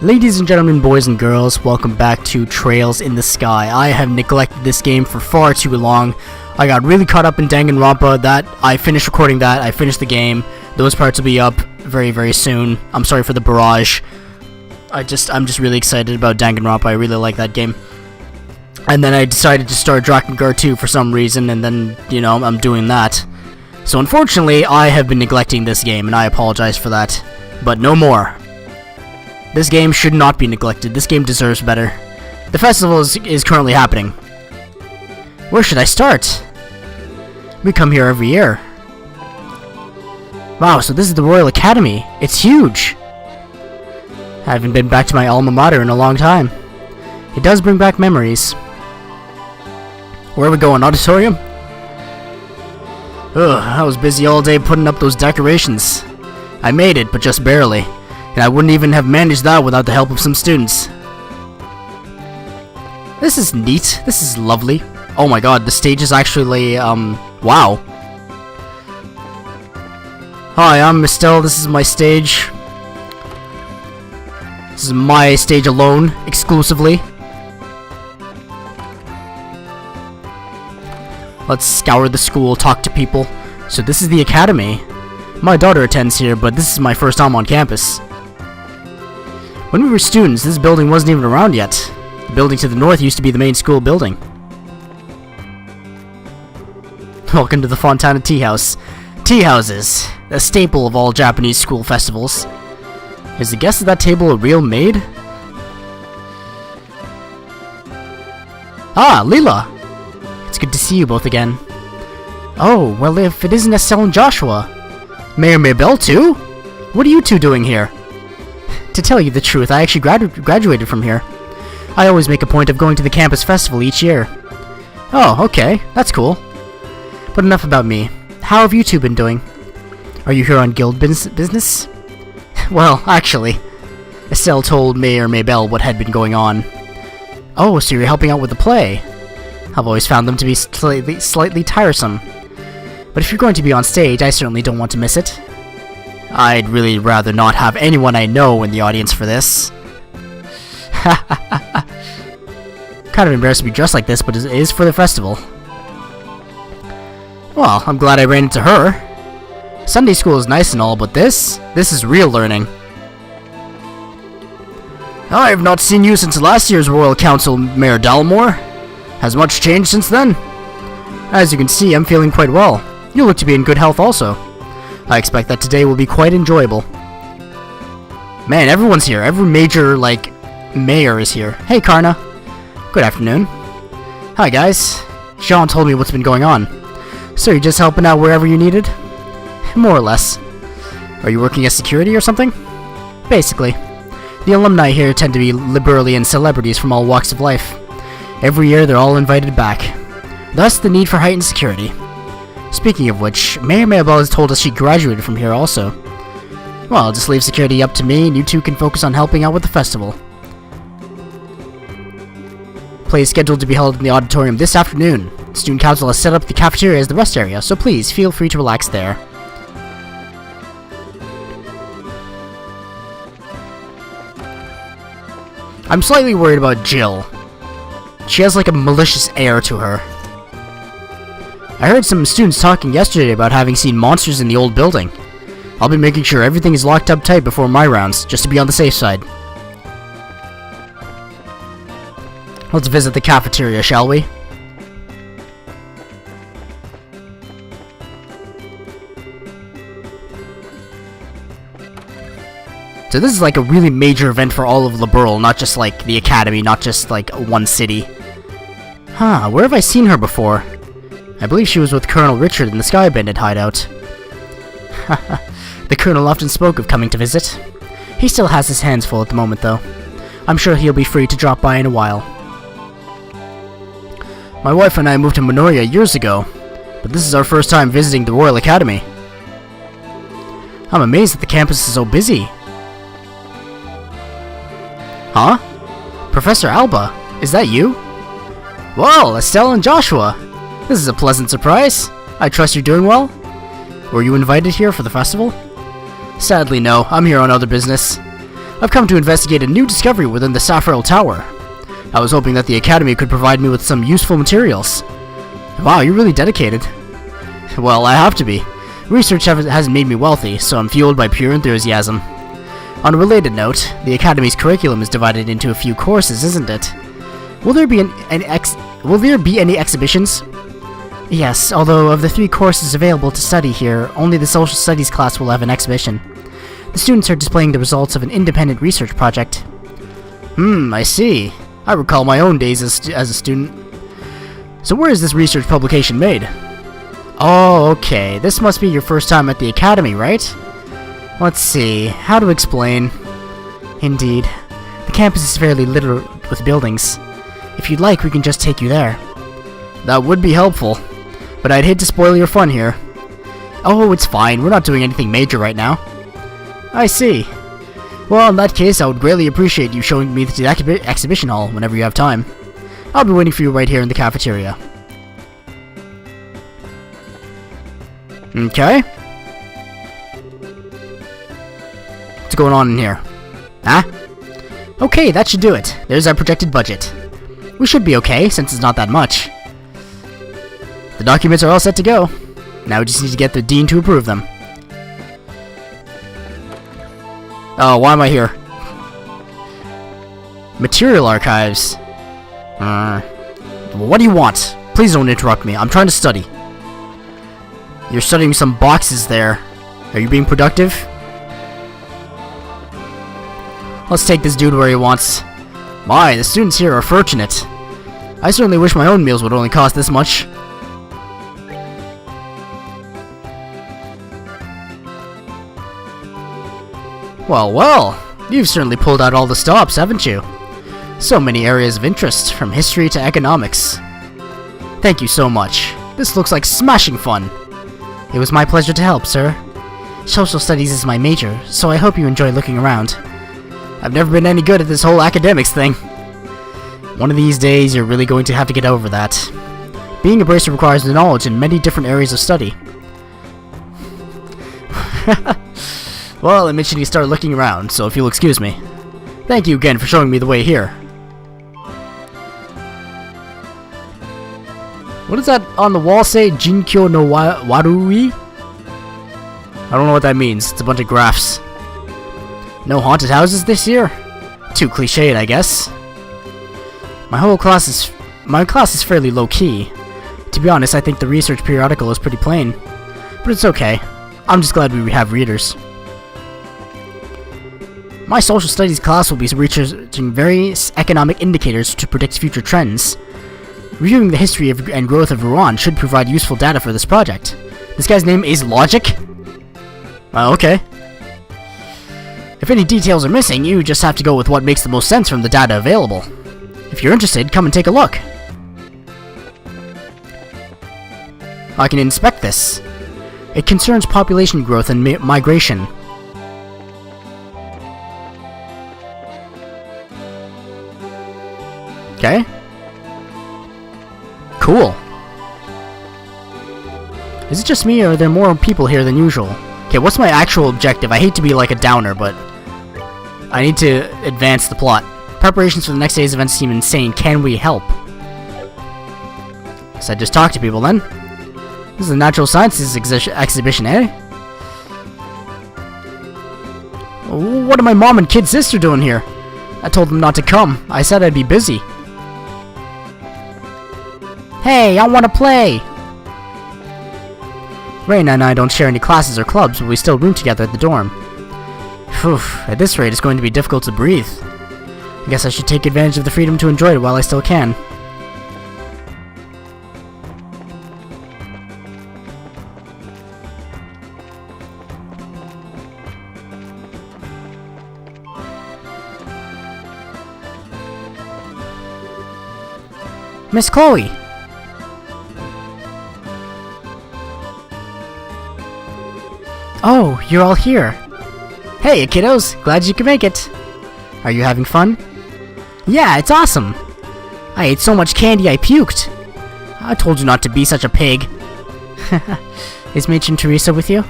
Ladies and gentlemen, boys and girls, welcome back to Trails in the Sky. I have neglected this game for far too long. I got really caught up in Danganronpa that I finished recording that. I finished the game. Those parts will be up very soon. I'm sorry for the barrage. I'm just really excited about Danganronpa. I really like that game. And then I decided to start Drakengard 2 for some reason, and then, you know, I'm doing that. So unfortunately, I have been neglecting this game, and I apologize for that. But no more. This game should not be neglected. This game deserves better. The festival is currently happening. Where should I start? We come here every year. Wow, so this is the Royal Academy. It's huge. I haven't been back to my alma mater in a long time. It does bring back memories. Where are we going? Auditorium? Ugh, I was busy all day putting up those decorations. I made it, but just barely. And I wouldn't even have managed that without the help of some students. This is neat. This is lovely. Oh my god, the stage is actually, wow. Hi, I'm Estelle. This is my stage. This is my stage alone, exclusively. Let's scour the school, talk to people. So this is the academy. My daughter attends here, but this is my first time on campus. When we were students, this building wasn't even around yet. The building to the north used to be the main school building. Welcome to the Fontana Tea House. Tea houses, a staple of all Japanese school festivals. Is the guest at that table a real maid? Ah, Leela! It's good to see you both again. Oh, well, if it isn't Estelle and Joshua. Mayor Maybell too? What are you two doing here? To tell you the truth, I actually graduated from here. I always make a point of going to the campus festival each year. Oh, okay, that's cool. But enough about me. How have you two been doing? Are you here on guild business? Well, actually, Estelle told Mayor Maybell what had been going on. Oh, so you're helping out with the play. I've always found them to be slightly tiresome. But if you're going to be on stage, I certainly don't want to miss it. I'd really rather not have anyone I know in the audience for this. Kind of embarrassed to be dressed like this, but it is for the festival. Well, I'm glad I ran into her. Sunday school is nice and all, but this is real learning. I have not seen you since last year's Royal Council, Mayor Dalmore. Has much changed since then? As you can see, I'm feeling quite well. You look to be in good health also. I expect that today will be quite enjoyable. Man, everyone's here. Every major, mayor is here. Hey, Karna. Good afternoon. Hi, guys. Jean told me what's been going on. So you're just helping out wherever you needed? More or less. Are you working as security or something? Basically. The alumni here tend to be liberally celebrities from all walks of life. Every year, they're all invited back. Thus, the need for heightened security. Speaking of which, Mayor Maybell has told us she graduated from here also. Well, I'll just leave security up to me, and you two can focus on helping out with the festival. Play is scheduled to be held in the auditorium this afternoon. The Student Council has set up the cafeteria as the rest area, so please feel free to relax there. I'm slightly worried about Jill. She has a malicious air to her. I heard some students talking yesterday about having seen monsters in the old building. I'll be making sure everything is locked up tight before my rounds, just to be on the safe side. Let's visit the cafeteria, shall we? So this is a really major event for all of Liberl, not just the academy, not just one city. Huh, where have I seen her before? I believe she was with Colonel Richard in the Sky Bandit hideout. The Colonel often spoke of coming to visit. He still has his hands full at the moment, though. I'm sure he'll be free to drop by in a while. My wife and I moved to Magnolia years ago, but this is our first time visiting the Royal Academy. I'm amazed that the campus is so busy. Huh? Professor Alba, is that you? Well, Estelle and Joshua. This is a pleasant surprise. I trust you're doing well? Were you invited here for the festival? Sadly, no. I'm here on other business. I've come to investigate a new discovery within the Sapphire Tower. I was hoping that the Academy could provide me with some useful materials. Wow, you're really dedicated. Well, I have to be. Research hasn't made me wealthy, so I'm fueled by pure enthusiasm. On a related note, the Academy's curriculum is divided into a few courses, isn't it? Will there be any exhibitions? Yes, although of the 3 courses available to study here, only the Social Studies class will have an exhibition. The students are displaying the results of an independent research project. I see. I recall my own days as a student. So where is this research publication made? Oh, okay. This must be your first time at the Academy, right? Let's see. How to explain? Indeed. The campus is fairly littered with buildings. If you'd like, we can just take you there. That would be helpful. But I'd hate to spoil your fun here. Oh, it's fine. We're not doing anything major right now. I see. Well, in that case, I would greatly appreciate you showing me the exhibition hall whenever you have time. I'll be waiting for you right here in the cafeteria. Okay. What's going on in here? Huh? Okay, that should do it. There's our projected budget. We should be okay, since it's not that much. The documents are all set to go. Now we just need to get the dean to approve them. Oh, why am I here? Material archives. What do you want? Please don't interrupt me. I'm trying to study. You're studying some boxes there. Are you being productive? Let's take this dude where he wants. My, the students here are fortunate. I certainly wish my own meals would only cost this much. Well, well, you've certainly pulled out all the stops, haven't you? So many areas of interest, from history to economics. Thank you so much. This looks like smashing fun. It was my pleasure to help, sir. Social studies is my major, so I hope you enjoy looking around. I've never been any good at this whole academics thing. One of these days, you're really going to have to get over that. Being a bracer requires knowledge in many different areas of study. Well, I mentioned you start looking around, so if you'll excuse me. Thank you again for showing me the way here. What does that on the wall say? Jinkyo no Warui? I don't know what that means. It's a bunch of graphs. No haunted houses this year? Too cliched, I guess. My class is fairly low-key. To be honest, I think the research periodical is pretty plain. But it's okay. I'm just glad we have readers. My social studies class will be researching various economic indicators to predict future trends. Reviewing the history and growth of Rouen should provide useful data for this project. This guy's name is Logic? Okay. If any details are missing, you just have to go with what makes the most sense from the data available. If you're interested, come and take a look. I can inspect this. It concerns population growth and migration. Okay. Cool. Is it just me, or are there more people here than usual? Okay, what's my actual objective? I hate to be like a downer, but I need to advance the plot. Preparations for the next day's events seem insane. Can we help? So I just talk to people then. This is a natural sciences exhibition, eh? What are my mom and kid sister doing here? I told them not to come. I said I'd be busy. Hey, I want to play! Reina and I don't share any classes or clubs, but we still room together at the dorm. Phew, at this rate, it's going to be difficult to breathe. I guess I should take advantage of the freedom to enjoy it while I still can. Miss Chloe! Oh, you're all here. Hey, kiddos! Glad you could make it. Are you having fun? Yeah, it's awesome! I ate so much candy I puked. I told you not to be such a pig. Is Matron Teresa with you?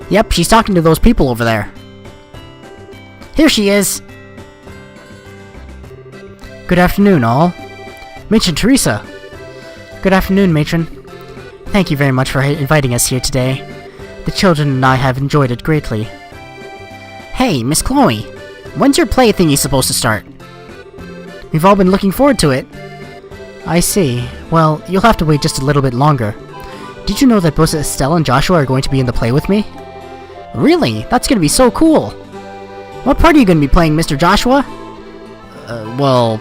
Yep, she's talking to those people over there. Here she is! Good afternoon, all. Matron Teresa. Good afternoon, Matron. Thank you very much for inviting us here today. The children and I have enjoyed it greatly. Hey, Miss Chloe. When's your play thingy supposed to start? We've all been looking forward to it. I see. Well, you'll have to wait just a little bit longer. Did you know that both Estelle and Joshua are going to be in the play with me? Really? That's gonna be so cool. What part are you gonna be playing, Mr. Joshua? Well,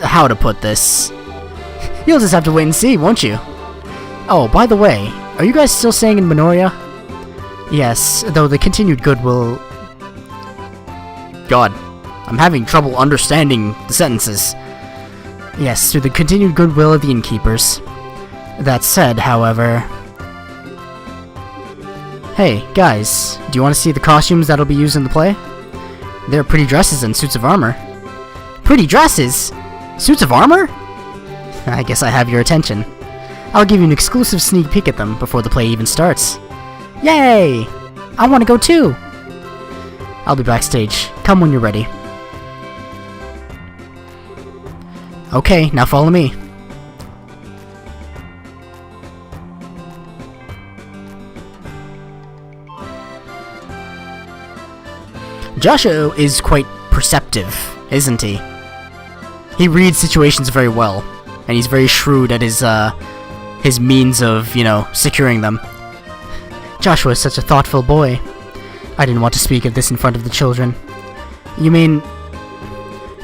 how to put this? You'll just have to wait and see, won't you? Oh, by the way, are you guys still staying in Magnolia? Yes, though the continued goodwill... God, I'm having trouble understanding the sentences. Yes, through the continued goodwill of the innkeepers. That said, however... Hey, guys, do you want to see the costumes that'll be used in the play? They're pretty dresses and suits of armor. Pretty dresses? Suits of armor? I guess I have your attention. I'll give you an exclusive sneak peek at them before the play even starts. Yay! I want to go too! I'll be backstage. Come when you're ready. Okay, now follow me. Joshua is quite perceptive, isn't he? He reads situations very well, and he's very shrewd at his means of, securing them. Joshua is such a thoughtful boy. I didn't want to speak of this in front of the children. You mean...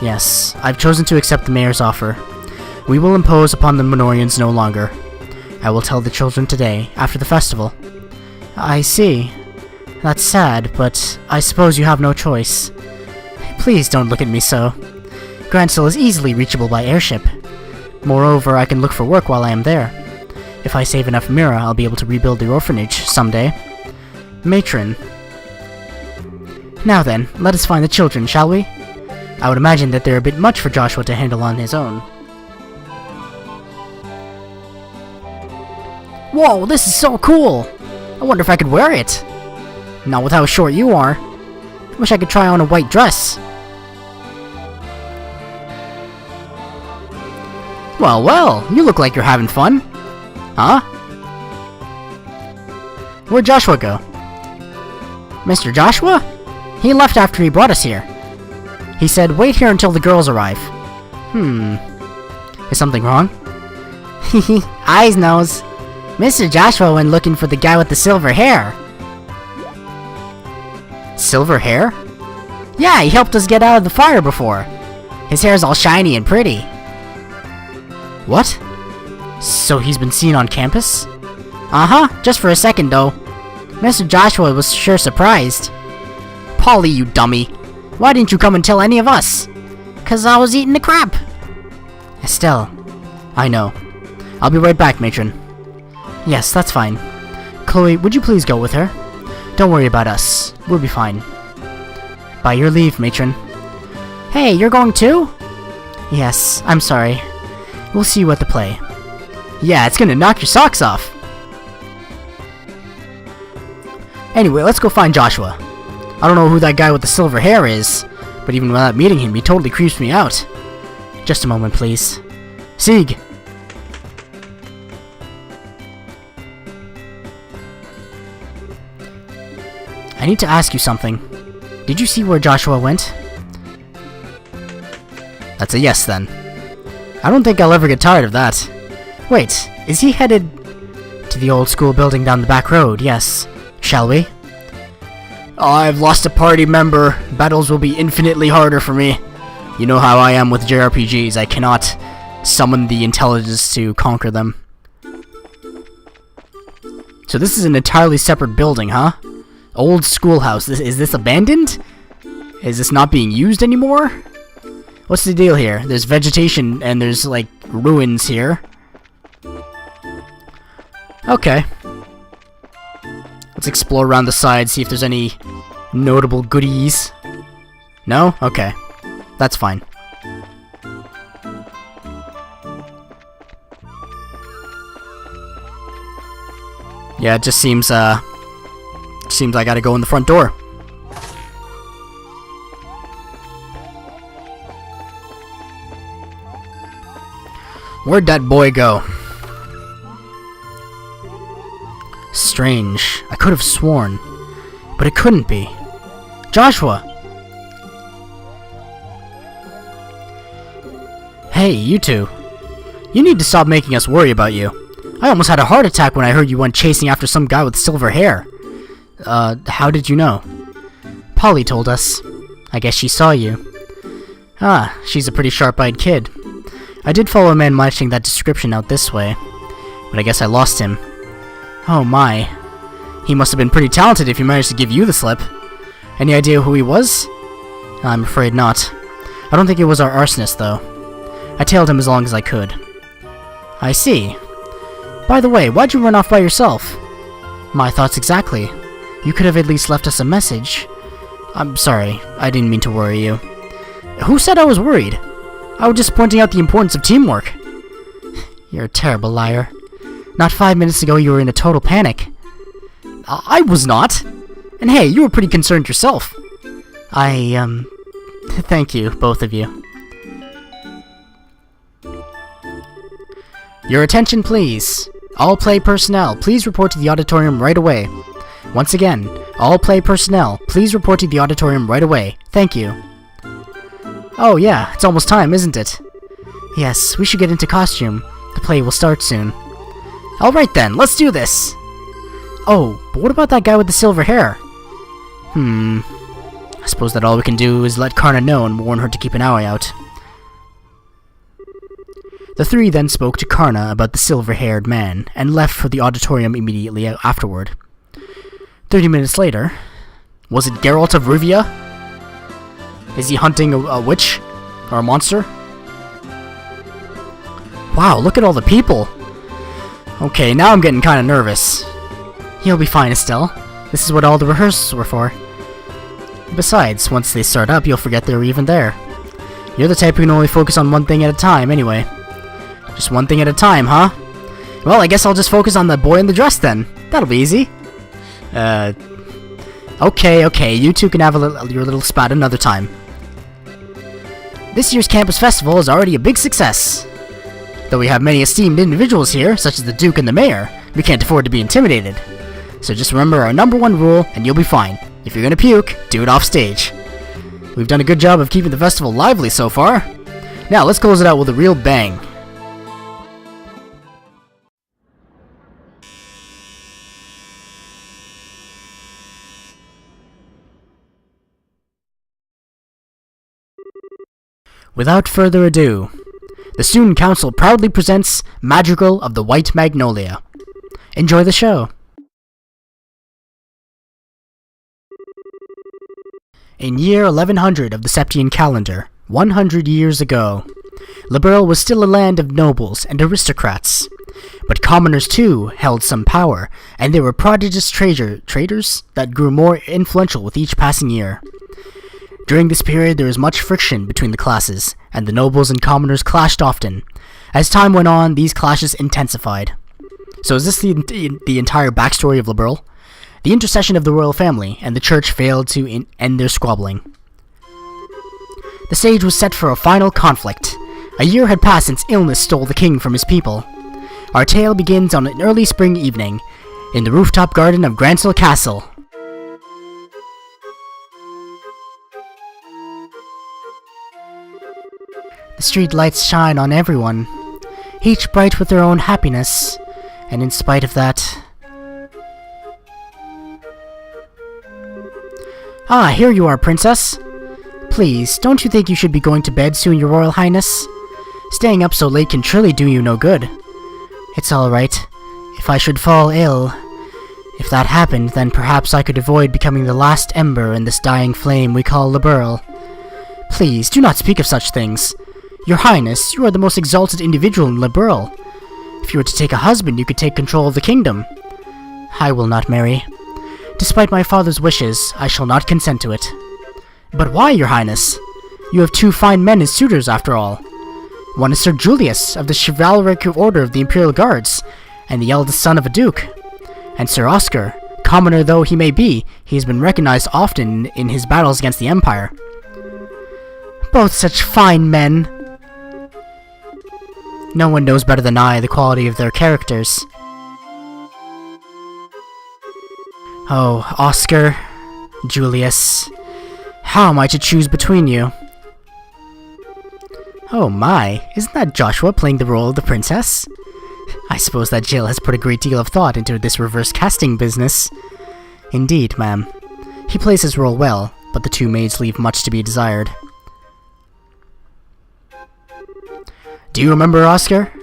Yes, I've chosen to accept the mayor's offer. We will impose upon the Minorians no longer. I will tell the children today, after the festival. I see. That's sad, but I suppose you have no choice. Please don't look at me so. Grantsville is easily reachable by airship. Moreover, I can look for work while I am there. If I save enough Mira, I'll be able to rebuild the orphanage someday. Matron. Now then, let us find the children, shall we? I would imagine that they're a bit much for Joshua to handle on his own. Whoa, this is so cool! I wonder if I could wear it. Not with how short you are. Wish I could try on a white dress. Well, well, you look like you're having fun. Huh? Where'd Joshua go? Mr. Joshua? He left after he brought us here. He said, wait here until the girls arrive. Is something wrong? Hehe, eyes knows. Mr. Joshua went looking for the guy with the silver hair. Silver hair? Yeah, he helped us get out of the fire before. His hair's all shiny and pretty. What? So he's been seen on campus? Uh-huh, just for a second though. Mr. Joshua was sure surprised. Polly, you dummy. Why didn't you come and tell any of us? 'Cause I was eating the crap. Estelle. I know. I'll be right back, Matron. Yes, that's fine. Chloe, would you please go with her? Don't worry about us. We'll be fine. By your leave, Matron. Hey, you're going too? Yes, I'm sorry. We'll see you at the play. Yeah, it's gonna knock your socks off. Anyway, let's go find Joshua. I don't know who that guy with the silver hair is, but even without meeting him, he totally creeps me out. Just a moment, please. Sieg! I need to ask you something. Did you see where Joshua went? That's a yes, then. I don't think I'll ever get tired of that. Wait, is he headed to the old school building down the back road? Yes. Shall we? I've lost a party member. Battles will be infinitely harder for me. You know how I am with JRPGs. I cannot summon the intelligence to conquer them. So this is an entirely separate building, huh? Old schoolhouse. Is this abandoned? Is this not being used anymore? What's the deal here? There's vegetation and there's, like, ruins here. Okay. Let's explore around the side, see if there's any notable goodies. No? Okay. That's fine. Yeah, it just seems I gotta go in the front door. Where'd that boy go? Strange. I could have sworn. But it couldn't be. Joshua! Hey, you two. You need to stop making us worry about you. I almost had a heart attack when I heard you went chasing after some guy with silver hair. How did you know? Polly told us. I guess she saw you. Ah, she's a pretty sharp-eyed kid. I did follow a man matching that description out this way, but I guess I lost him. Oh my. He must have been pretty talented if he managed to give you the slip. Any idea who he was? I'm afraid not. I don't think it was our arsonist, though. I tailed him as long as I could. I see. By the way, why'd you run off by yourself? My thoughts exactly. You could have at least left us a message. I'm sorry, I didn't mean to worry you. Who said I was worried? I was just pointing out the importance of teamwork. You're a terrible liar. Not 5 minutes ago you were in a total panic. I was not. And hey, you were pretty concerned yourself. Thank you, both of you. Your attention, please. All play personnel, please report to the auditorium right away. Once again, all play personnel, please report to the auditorium right away. Thank you. Oh yeah, it's almost time, isn't it? Yes, we should get into costume. The play will start soon. Alright then, let's do this! Oh, but what about that guy with the silver hair? I suppose that all we can do is let Karna know and warn her to keep an eye out. The three then spoke to Karna about the silver-haired man, and left for the auditorium immediately afterward. 30 minutes later... Was it Geralt of Rivia? Is he hunting a witch? Or a monster? Wow, look at all the people! Okay, now I'm getting kinda nervous. You'll be fine, Estelle. This is what all the rehearsals were for. Besides, once they start up, you'll forget they were even there. You're the type who can only focus on one thing at a time, anyway. Just one thing at a time, huh? Well, I guess I'll just focus on the boy in the dress then. That'll be easy. Okay, you two can have your little spat another time. This year's campus festival is already a big success. Though we have many esteemed individuals here, such as the Duke and the Mayor, we can't afford to be intimidated. So just remember our #1 rule, and you'll be fine. If you're gonna puke, do it off stage. We've done a good job of keeping the festival lively so far. Now, let's close it out with a real bang. Without further ado, the Student Council proudly presents Madrigal of the White Magnolia. Enjoy the show! In year 1100 of the Septian calendar, 100 years ago, Liberl was still a land of nobles and aristocrats. But commoners too held some power, and they were prodigious traders that grew more influential with each passing year. During this period, there was much friction between the classes, and the nobles and commoners clashed often. As time went on, these clashes intensified. So is this the entire backstory of Liberl? The intercession of the royal family and the church failed to end their squabbling. The stage was set for a final conflict. A year had passed since illness stole the king from his people. Our tale begins on an early spring evening, in the rooftop garden of Gransel Castle. The street lights shine on everyone, each bright with their own happiness, and in spite of that... Ah, here you are, Princess. Please, don't you think you should be going to bed soon, Your Royal Highness? Staying up so late can surely do you no good. It's alright. If I should fall ill... If that happened, then perhaps I could avoid becoming the last ember in this dying flame we call Liberl. Please, do not speak of such things. Your Highness, you are the most exalted individual in Liberl. If you were to take a husband, you could take control of the kingdom. I will not marry. Despite my father's wishes, I shall not consent to it. But why, Your Highness? You have two fine men as suitors, after all. One is Sir Julius, of the Chivalric Order of the Imperial Guards, and the eldest son of a duke. And Sir Oscar, commoner though he may be, he has been recognized often in his battles against the Empire. Both such fine men! No one knows better than I the quality of their characters. Oh, Oscar, Julius, how am I to choose between you? Oh my, isn't that Joshua playing the role of the princess? I suppose that Jill has put a great deal of thought into this reverse casting business. Indeed, ma'am. He plays his role well, but the two maids leave much to be desired. Do you remember, Oscar?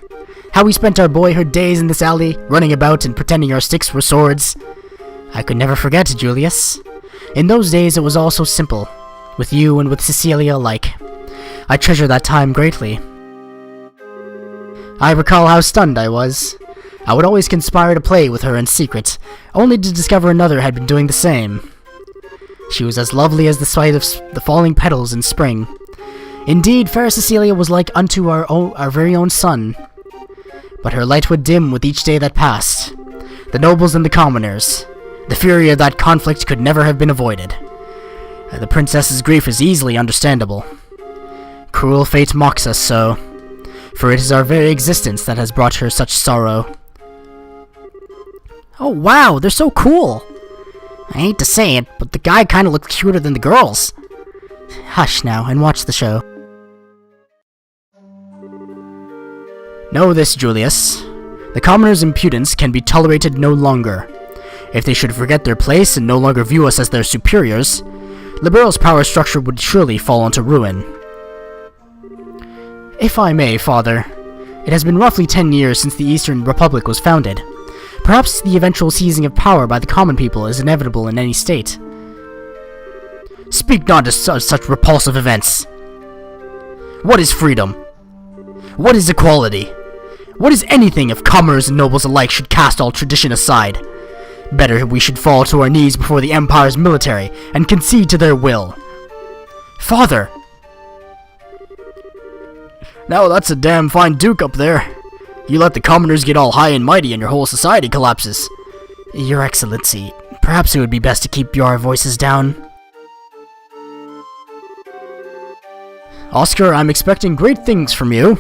How we spent our boyhood days in this alley, running about and pretending our sticks were swords? I could never forget, Julius. In those days it was all so simple, with you and with Cecilia alike. I treasure that time greatly. I recall how stunned I was. I would always conspire to play with her in secret, only to discover another had been doing the same. She was as lovely as the sight of the falling petals in spring. Indeed, fair Cecilia was like unto our very own sun. But her light would dim with each day that passed. The nobles and the commoners. The fury of that conflict could never have been avoided. The princess's grief is easily understandable. Cruel fate mocks us so, for it is our very existence that has brought her such sorrow. Oh wow, they're so cool! I hate to say it, but the guy kinda looks cuter than the girls. Hush now, and watch the show. Know this, Julius. The commoners' impudence can be tolerated no longer. If they should forget their place and no longer view us as their superiors, Liberal's power structure would surely fall into ruin. If I may, Father, it has been roughly 10 years since the Eastern Republic was founded. Perhaps the eventual seizing of power by the common people is inevitable in any state. Speak not of such repulsive events. What is freedom? What is equality? What is anything if commoners and nobles alike should cast all tradition aside? Better we should fall to our knees before the Empire's military and concede to their will. Father! Now that's a damn fine duke up there. You let the commoners get all high and mighty and your whole society collapses. Your Excellency, perhaps it would be best to keep your voices down. Oscar, I'm expecting great things from you.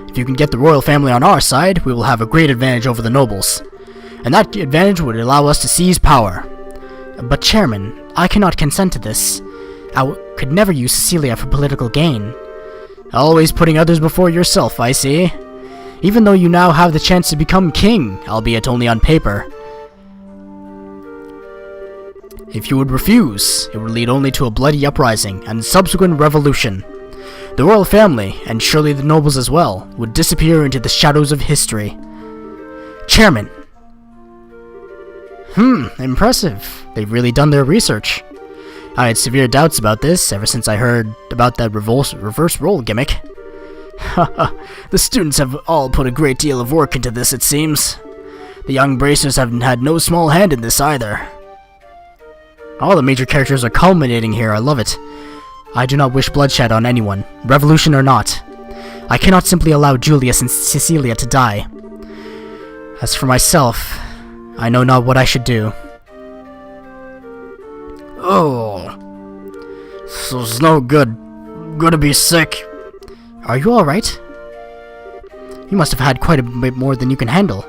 If you can get the royal family on our side, we will have a great advantage over the nobles. And that advantage would allow us to seize power. But Chairman, I cannot consent to this. I could never use Cecilia for political gain. Always putting others before yourself, I see. Even though you now have the chance to become king, albeit only on paper. If you would refuse, it would lead only to a bloody uprising and subsequent revolution. The royal family, and surely the nobles as well, would disappear into the shadows of history. Chairman! Impressive. They've really done their research. I had severe doubts about this ever since I heard about that reverse role gimmick. Haha, the students have all put a great deal of work into this, it seems. The young bracers have had no small hand in this either. All the major characters are culminating here, I love it. I do not wish bloodshed on anyone, revolution or not. I cannot simply allow Julius and Cecilia to die. As for myself, I know not what I should do. Oh, this is no good. I'm gonna be sick. Are you alright? You must have had quite a bit more than you can handle.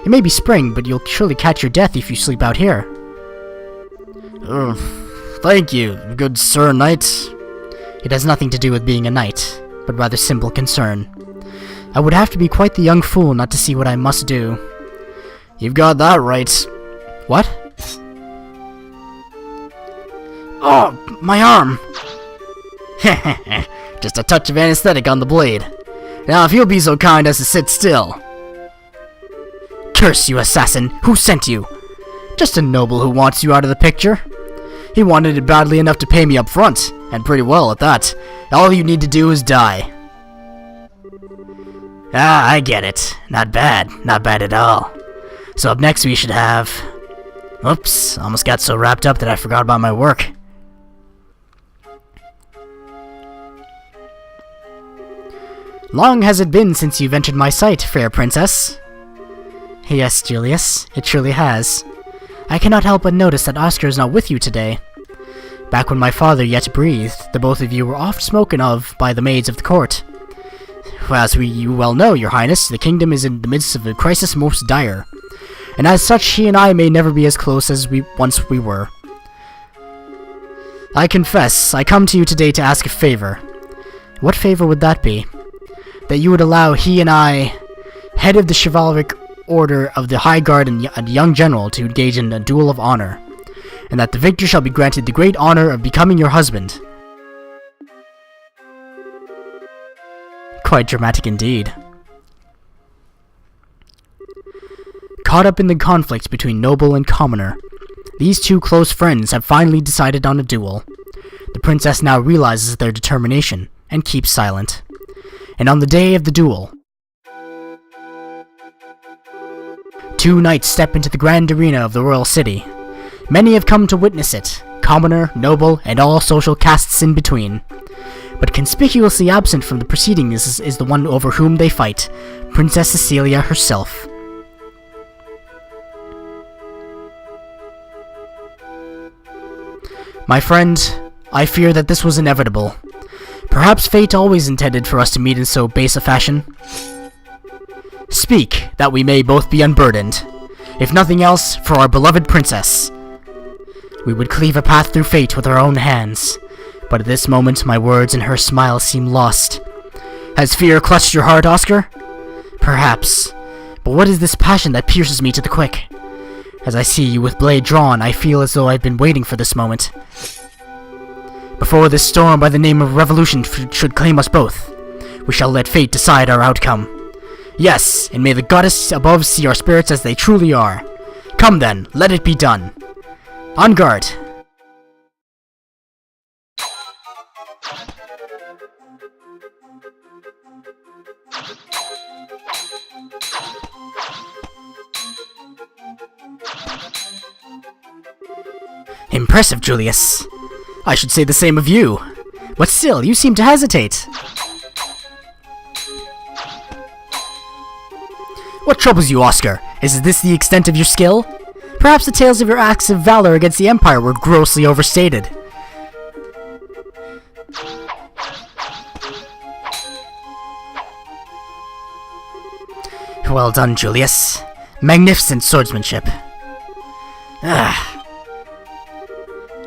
It may be spring, but you'll surely catch your death if you sleep out here. Thank you, good Sir Knight. It has nothing to do with being a knight, but rather simple concern. I would have to be quite the young fool not to see what I must do. You've got that right. What? Oh, my arm! Just a touch of anesthetic on the blade. Now if you'll be so kind as to sit still. Curse you, assassin! Who sent you? Just a noble who wants you out of the picture. He wanted it badly enough to pay me up front, and pretty well at that. All you need to do is die. Ah, I get it. Not bad. Not bad at all. So up next we should have... Oops, almost got so wrapped up that I forgot about my work. Long has it been since you've entered my sight, fair princess. Yes, Julius, it truly has. I cannot help but notice that Oscar is not with you today. Back when my father yet breathed, the both of you were oft spoken of by the maids of the court. Well, as you well know, your highness, the kingdom is in the midst of a crisis most dire. And as such, he and I may never be as close as we once were. I confess, I come to you today to ask a favor. What favor would that be? That you would allow he and I, head of the chivalric order of the High Guard and a young general, to engage in a duel of honor, and that the victor shall be granted the great honor of becoming your husband. Quite dramatic indeed. Caught up in the conflict between noble and commoner, these two close friends have finally decided on a duel. The princess now realizes their determination and keeps silent. And on the day of the duel, two knights step into the grand arena of the royal city. Many have come to witness it, commoner, noble, and all social castes in between. But conspicuously absent from the proceedings is the one over whom they fight, Princess Cecilia herself. My friend, I fear that this was inevitable. Perhaps fate always intended for us to meet in so base a fashion. Speak, that we may both be unburdened. If nothing else, for our beloved princess. We would cleave a path through fate with our own hands. But at this moment, my words and her smile seem lost. Has fear clutched your heart, Oscar? Perhaps. But what is this passion that pierces me to the quick? As I see you with blade drawn, I feel as though I've been waiting for this moment. Before this storm by the name of revolution should claim us both, we shall let fate decide our outcome. Yes, and may the goddess above see our spirits as they truly are. Come then, let it be done. On guard. Impressive, Julius. I should say the same of you. But still, you seem to hesitate. What troubles you, Oscar? Is this the extent of your skill? Perhaps the tales of your acts of valor against the Empire were grossly overstated. Well done, Julius. Magnificent swordsmanship.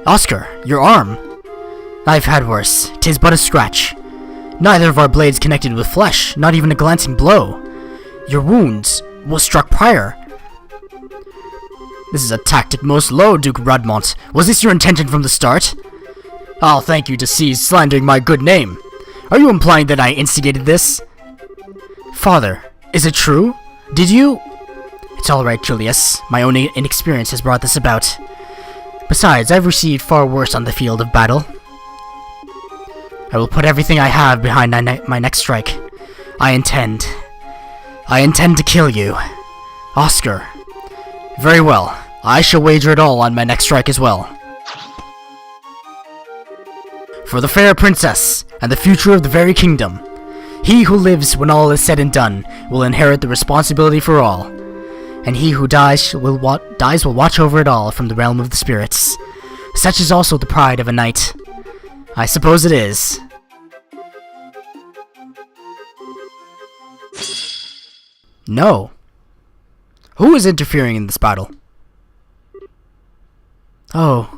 Oscar, your arm. I've had worse. 'Tis but a scratch. Neither of our blades connected with flesh, not even a glancing blow. Your wounds was struck prior. This is a tactic most low, Duke Rudmont. Was this your intention from the start? I'll thank you to cease slandering my good name. Are you implying that I instigated this? Father, is it true? Did you? It's all right, Julius. My own inexperience has brought this about. Besides, I've received far worse on the field of battle. I will put everything I have behind my next strike. I intend to kill you. Oscar. Very well. I shall wager it all on my next strike as well. For the fair princess, and the future of the very kingdom. He who lives when all is said and done will inherit the responsibility for all. And he who dies will watch over it all from the realm of the spirits. Such is also the pride of a knight. I suppose it is. No. Who is interfering in this battle? Oh.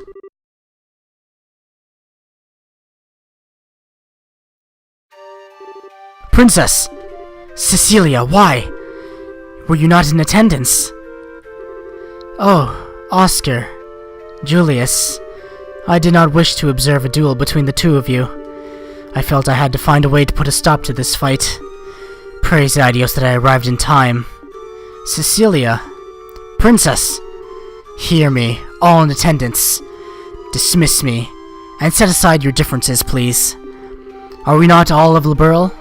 Princess! Cecilia, why? Were you not in attendance? Oh, Oscar. Julius. I did not wish to observe a duel between the two of you. I felt I had to find a way to put a stop to this fight. Praise Adios that I arrived in time. Cecilia. Princess. Hear me, all in attendance. Dismiss me, and set aside your differences, please. Are we not all of Liberl?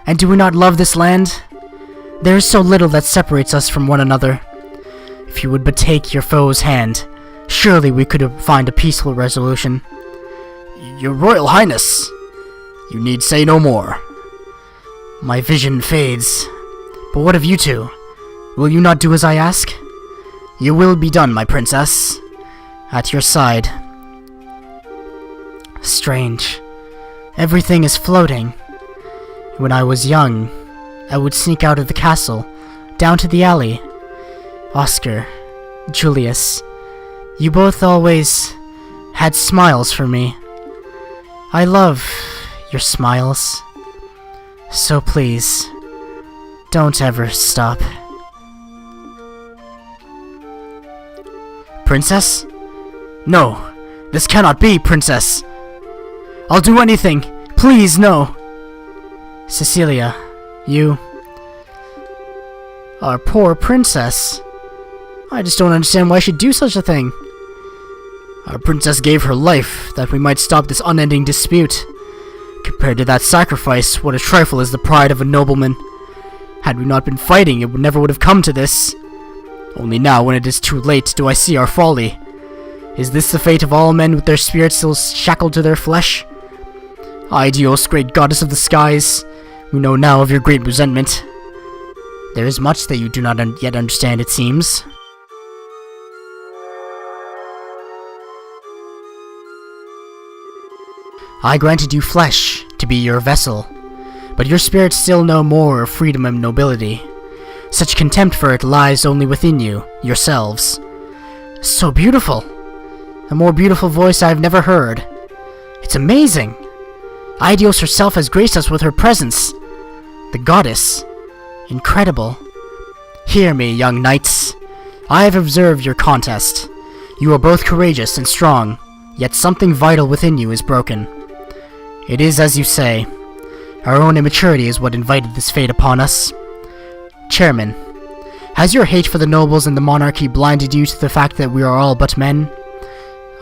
And do we not love this land? There is so little that separates us from one another. If you would but take your foe's hand, surely we could find a peaceful resolution. Your Royal Highness, you need say no more. My vision fades. But what of you two? Will you not do as I ask? You will be done, my princess. At your side. Strange. Everything is floating. When I was young, I would sneak out of the castle, down to the alley. Oscar, Julius, you both always had smiles for me. I love your smiles. So please, don't ever stop. Princess? No, this cannot be, Princess. I'll do anything. Please, no. Cecilia, you... Our poor princess. I just don't understand why she'd do such a thing. Our princess gave her life that we might stop this unending dispute. Compared to that sacrifice, what a trifle is the pride of a nobleman. Had we not been fighting, it never would have come to this. Only now, when it is too late, do I see our folly. Is this the fate of all men with their spirits still shackled to their flesh? Dios, great goddess of the skies, we know now of your great resentment. There is much that you do not yet understand, it seems. I granted you flesh to be your vessel, but your spirits still know more of freedom and nobility. Such contempt for it lies only within you, yourselves. So beautiful! A more beautiful voice I have never heard. It's amazing! Eidios herself has graced us with her presence. The goddess. Incredible. Hear me, young knights. I have observed your contest. You are both courageous and strong, yet something vital within you is broken. It is as you say. Our own immaturity is what invited this fate upon us. Chairman, has your hate for the nobles and the monarchy blinded you to the fact that we are all but men?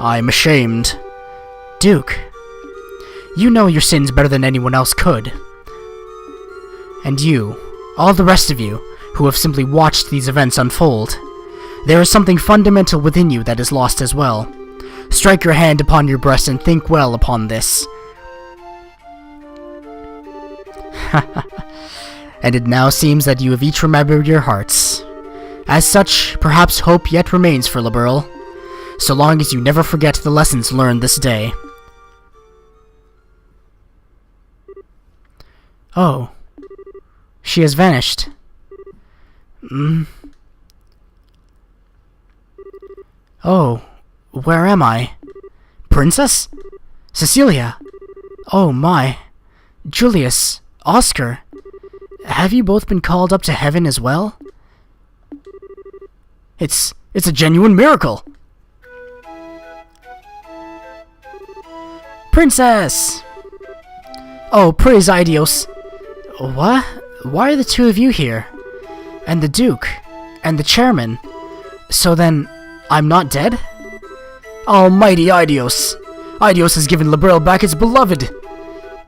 I am ashamed. Duke, you know your sins better than anyone else could. And you, all the rest of you, who have simply watched these events unfold, there is something fundamental within you that is lost as well. Strike your hand upon your breast and think well upon this. And it now seems that you have each remembered your hearts. As such, perhaps hope yet remains for Liberl, so long as you never forget the lessons learned this day. Oh, she has vanished. Oh, where am I? Princess? Cecilia? Oh my. Julius, Oscar, have you both been called up to heaven as well? It's a genuine miracle. Princess! Oh, praise Eidios. What? Why are the two of you here? And the Duke? And the Chairman? So then, I'm not dead? Almighty Eidios! Eidios has given Liberl back its beloved!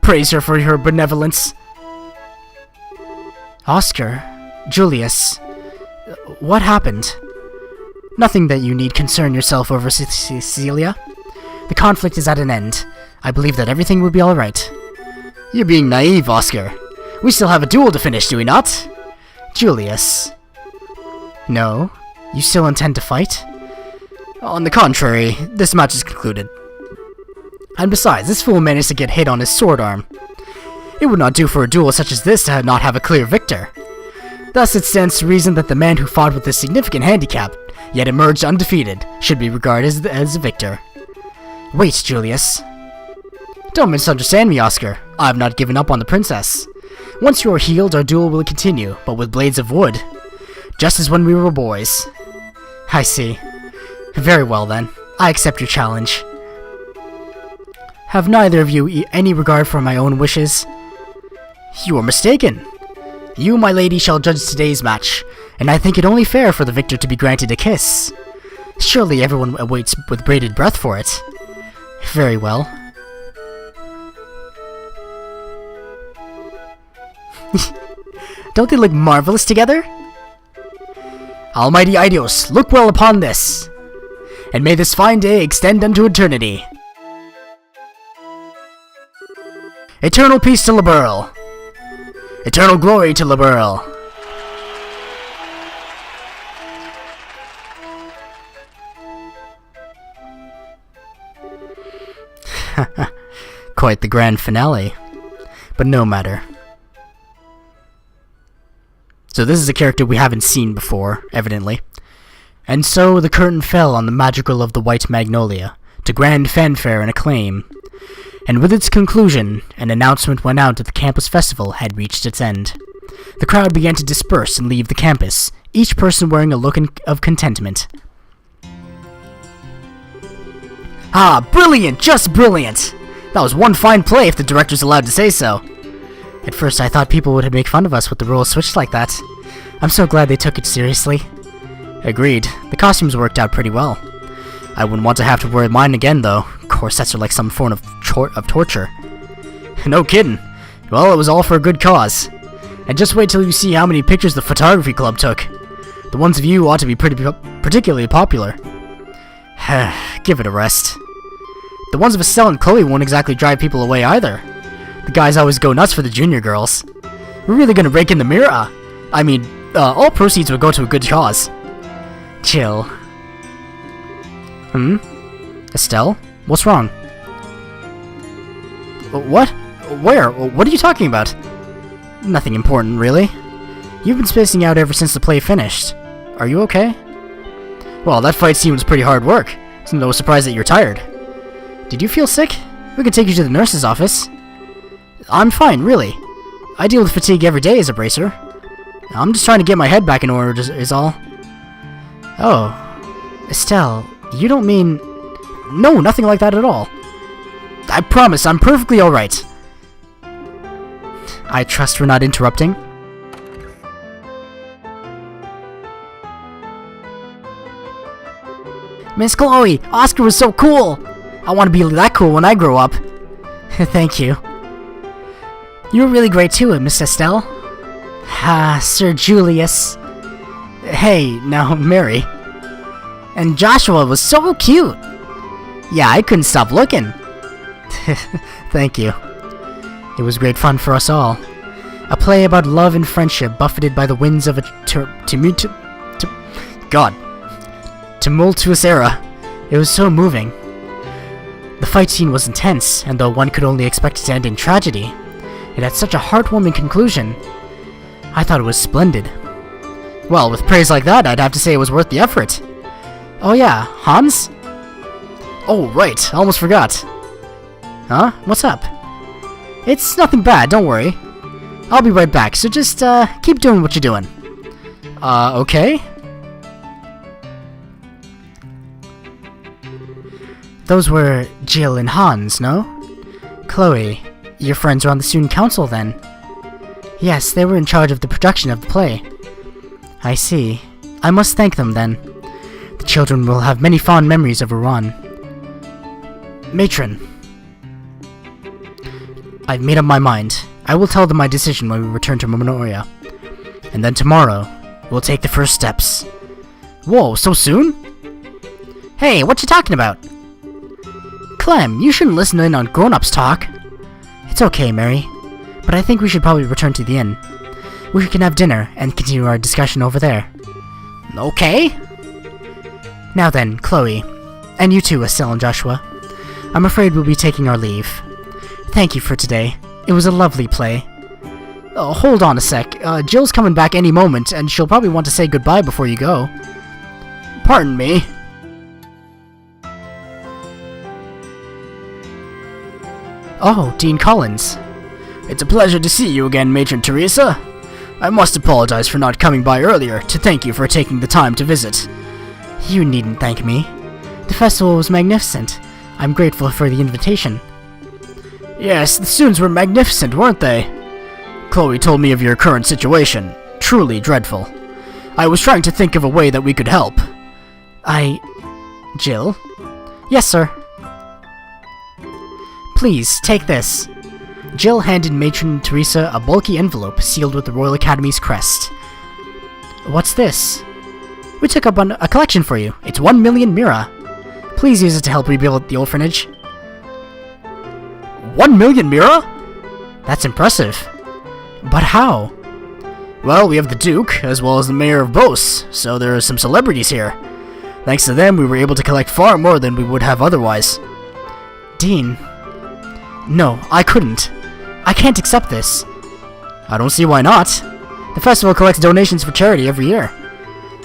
Praise her for her benevolence. Oscar, Julius, what happened? Nothing that you need concern yourself over, Cecilia. The conflict is at an end. I believe that everything will be alright. You're being naive, Oscar. We still have a duel to finish, do we not? Julius. No? You still intend to fight? On the contrary, this match is concluded. And besides, this fool managed to get hit on his sword arm. It would not do for a duel such as this to not have a clear victor. Thus it stands to reason that the man who fought with a significant handicap, yet emerged undefeated, should be regarded as a victor. Wait, Julius. Don't misunderstand me, Oscar. I have not given up on the princess. Once you are healed, our duel will continue, but with blades of wood. Just as when we were boys. I see. Very well then. I accept your challenge. Have neither of you any regard for my own wishes? You are mistaken. You, my lady, shall judge today's match, and I think it only fair for the victor to be granted a kiss. Surely everyone awaits with bated breath for it. Very well. Don't they look marvelous together? Almighty Eidios, look well upon this, and may this fine day extend unto eternity. Eternal peace to Liberl. Eternal glory to Liberl. Quite the grand finale. But no matter. So this is a character we haven't seen before, evidently. And so the curtain fell on the Madrigal of the White Magnolia, to grand fanfare and acclaim. And with its conclusion, an announcement went out that the campus festival had reached its end. The crowd began to disperse and leave the campus, each person wearing a look of contentment. Ah, brilliant! Just brilliant! That was one fine play if the director's allowed to say so. At first I thought people would make fun of us with the roles switched like that. I'm so glad they took it seriously. Agreed. The costumes worked out pretty well. I wouldn't want to have to wear mine again, though. Corsets are like some form of torture. No kidding. Well, it was all for a good cause. And just wait till you see how many pictures the photography club took. The ones of you ought to be particularly popular. Give it a rest. The ones of Estelle and Chloe won't exactly drive people away either. The guys always go nuts for the junior girls. We're really gonna rake in the mirror. I mean, all proceeds will go to a good cause. Chill. Estelle? What's wrong? What? Where? What are you talking about? Nothing important, really. You've been spacing out ever since the play finished. Are you okay? Well, that fight scene was pretty hard work. It's no surprise that you're tired. Did you feel sick? We could take you to the nurse's office. I'm fine, really. I deal with fatigue every day as a bracer. I'm just trying to get my head back in order, is all. Oh. Estelle, you don't mean... No, nothing like that at all. I promise, I'm perfectly alright. I trust we're not interrupting. Miss Chloe, Oscar was so cool! I want to be that cool when I grow up. Thank you. You were really great too, Miss Estelle. Ah, Sir Julius. Hey, now Mary. And Joshua was so cute! Yeah, I couldn't stop looking. Thank you. It was great fun for us all. A play about love and friendship buffeted by the winds of a tumultuous era. It was so moving. The fight scene was intense, and though one could only expect it to end in tragedy, it had such a heartwarming conclusion. I thought it was splendid. Well, with praise like that, I'd have to say it was worth the effort. Oh yeah, Hans? Oh, right, I almost forgot. Huh? What's up? It's nothing bad, don't worry. I'll be right back, so just, keep doing what you're doing. Okay? Those were Jill and Hans, no? Chloe, your friends are on the student council then? Yes, they were in charge of the production of the play. I see. I must thank them then. The children will have many fond memories of Iran. Matron. I've made up my mind. I will tell them my decision when we return to Magnolia. And then tomorrow, we'll take the first steps. Whoa, so soon? Hey, what you talking about? Clem, you shouldn't listen in on grown-ups talk. It's okay, Mary. But I think we should probably return to the inn. We can have dinner and continue our discussion over there. Okay. Now then, Chloe. And you too, Estelle and Joshua. I'm afraid we'll be taking our leave. Thank you for today. It was a lovely play. Oh, hold on a sec. Jill's coming back any moment, and she'll probably want to say goodbye before you go. Pardon me. Oh, Dean Collins. It's a pleasure to see you again, Matron Teresa. I must apologize for not coming by earlier to thank you for taking the time to visit. You needn't thank me. The festival was magnificent. I'm grateful for the invitation. Yes, the students were magnificent, weren't they? Chloe told me of your current situation. Truly dreadful. I was trying to think of a way that we could help. Jill? Yes, sir. Please, take this. Jill handed Matron Teresa a bulky envelope sealed with the Royal Academy's crest. What's this? We took up a collection for you. It's 1 million mira. Please use it to help rebuild the orphanage. 1 million mira? That's impressive. But how? Well, we have the Duke, as well as the Mayor of Beauce, so there are some celebrities here. Thanks to them, we were able to collect far more than we would have otherwise. Dean. No, I couldn't. I can't accept this. I don't see why not. The festival collects donations for charity every year.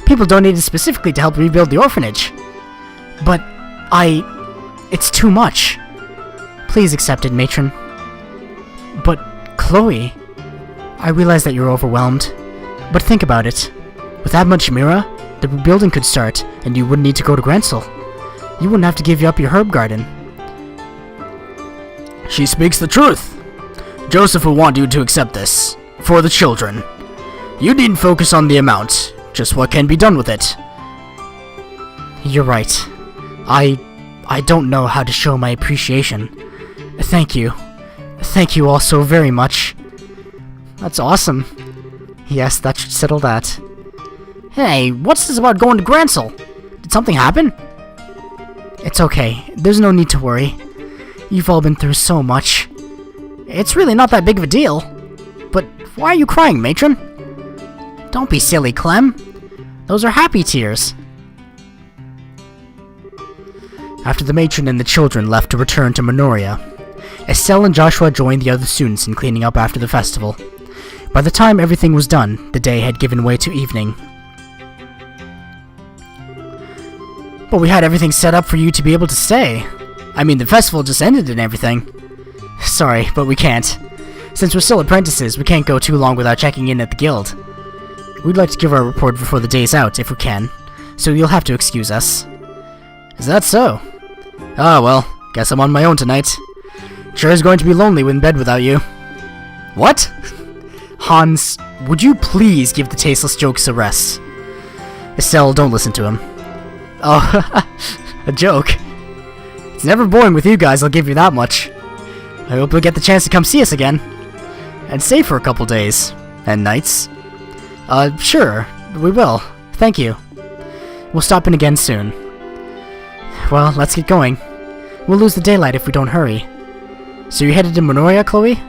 People donated specifically to help rebuild the orphanage. But it's too much. Please accept it, matron. But, Chloe, I realize that you're overwhelmed, but think about it. With that much Mira, the rebuilding could start, and you wouldn't need to go to Grancel. You wouldn't have to give up your herb garden. She speaks the truth. Joseph will want you to accept this. For the children. You needn't focus on the amount, just what can be done with it. You're right. I don't know how to show my appreciation. Thank you. Thank you all so very much. That's awesome. Yes, that should settle that. Hey, what's this about going to Grancel? Did something happen? It's okay. There's no need to worry. You've all been through so much. It's really not that big of a deal. But why are you crying, matron? Don't be silly, Clem. Those are happy tears. After the matron and the children left to return to Magnolia, Estelle and Joshua joined the other students in cleaning up after the festival. By the time everything was done, the day had given way to evening. But we had everything set up for you to be able to stay. I mean, the festival just ended and everything. Sorry, but we can't. Since we're still apprentices, we can't go too long without checking in at the guild. We'd like to give our report before the day's out, if we can, so you'll have to excuse us. Is that so? Ah, well, guess I'm on my own tonight. Sure is going to be lonely in bed without you. What? Hans, would you please give the tasteless jokes a rest? Estelle, don't listen to him. Oh, a joke. It's never boring with you guys, I'll give you that much. I hope you'll get the chance to come see us again. And stay for a couple days. And nights. Sure, we will. Thank you. We'll stop in again soon. Well, let's get going. We'll lose the daylight if we don't hurry. So you're headed to Magnolia, Chloe?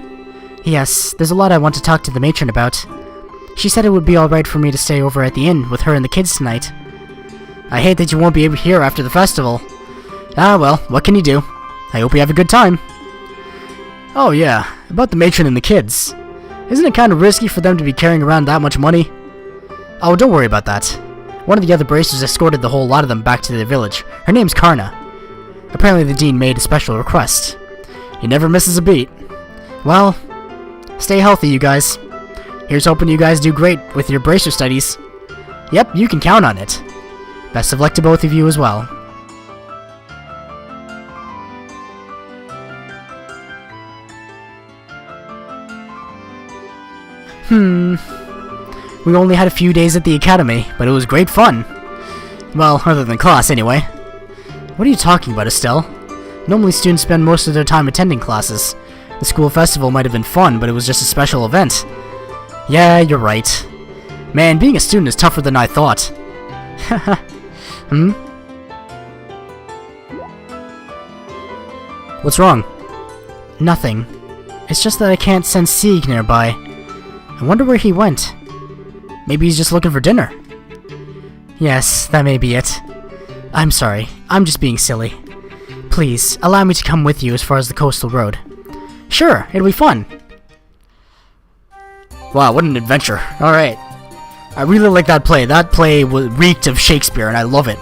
Yes, there's a lot I want to talk to the matron about. She said it would be alright for me to stay over at the inn with her and the kids tonight. I hate that you won't be able to here after the festival. Ah, well, what can you do? I hope you have a good time. Oh yeah, about the matron and the kids. Isn't it kind of risky for them to be carrying around that much money? Oh, don't worry about that. One of the other bracers escorted the whole lot of them back to their village. Her name's Karna. Apparently the dean made a special request. He never misses a beat. Well, stay healthy, you guys. Here's hoping you guys do great with your bracer studies. Yep, you can count on it. Best of luck to both of you as well. We only had a few days at the academy, but it was great fun. Well, other than class, anyway. What are you talking about, Estelle? Normally students spend most of their time attending classes. The school festival might have been fun, but it was just a special event. Yeah, you're right. Man, being a student is tougher than I thought. What's wrong? Nothing. It's just that I can't sense Sieg nearby. I wonder where he went. Maybe he's just looking for dinner. Yes, that may be it. I'm sorry. I'm just being silly. Please, allow me to come with you as far as the coastal road. Sure, it'll be fun. Wow, what an adventure. Alright. I really like that play. That play reeked of Shakespeare, and I love it.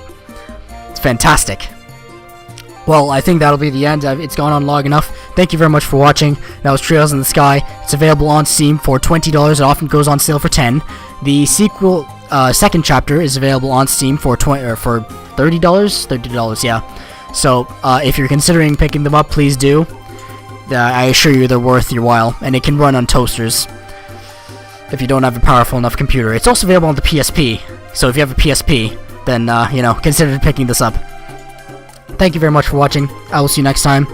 It's fantastic. Well, I think that'll be the end. It's gone on long enough. Thank you very much for watching. That was Trails in the Sky. It's available on Steam for $20. It often goes on sale for $10. The sequel, second chapter, is available on Steam for $30. $30, yeah. So, if you're considering picking them up, please do. I assure you they're worth your while, and it can run on toasters if you don't have a powerful enough computer. It's also available on the PSP, so if you have a PSP, then, consider picking this up. Thank you very much for watching. I will see you next time.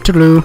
Toodaloo.